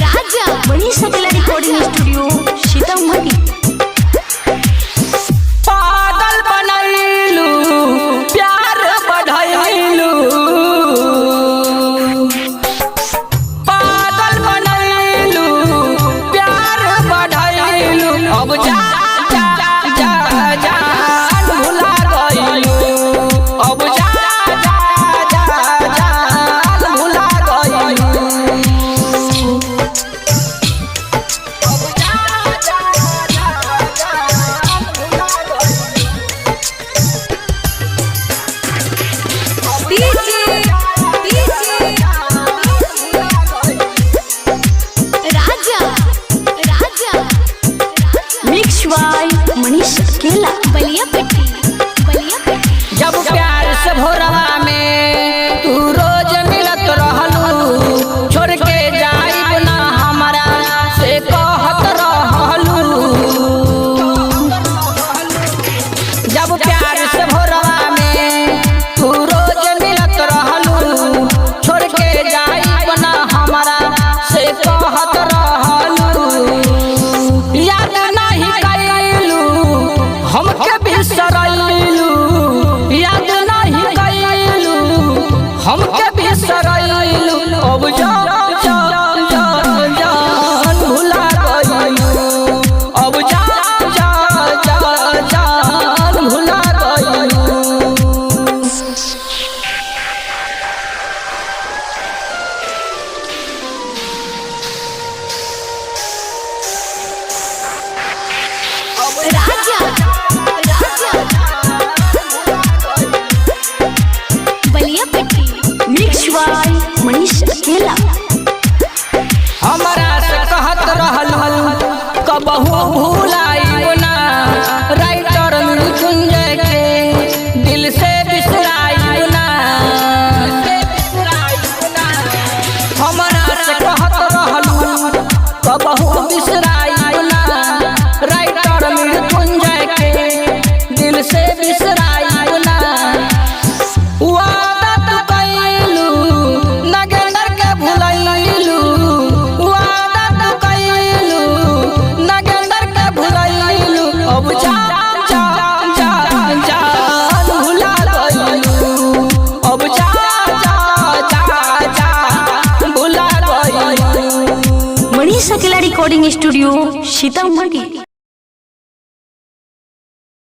राजा मनीष अकेला recording studio Sitamarhi. पागल बनैलू प्यार बढ़ैलू, पागल बनैलू प्यार बढ़ैलू। अब जा जा जा जा भुला गइलू, अब जा जा जा जा भुला गइलू, अब जा जा जा जा भुला राजा राजा मिक्स बाय मनीष अकेला बलिया पट्टी बलिया पट्टी। जब प्यार से भोरवा में तू रोज मिलत रहलू, छोड़ के जाइब ना हमरा से कहत रहलू। जब प्यार से भोरवा में तू रोज मिलत रहलू, छोड़ के जाइब ना हमरा से कहत रहलू। याद नहीं कैलू हमके बिसरैलू, याद नहीं कैलू हमके बिसरैलू। अब जा जा जा जान भुला गइलू, अब जा जा जा जान भुला गइलू। राजा राजा बलिया पट्टी मिक्स बाय मनीष अकेला। हमरा से कहत रहलू कबहू भुलाइब ना, राइटर मृत्युंजय के दिल से बिसराइब ना। हमरा से कहत रहलू कबहू बिसराइब ना, राइटर मृत्युंजय के दिल से बिसराइब ना। वादा तू कैलू नगेंदर के भुलैलू, वादा तू कैलू नगेंदर के भुलैलू। अब जा जा जा जा भुला गइलू, अब जा जा जा जा भुला गइलू। मनीष अकेला रिकॉर्डिंग स्टूडियो सीतामढ़ी।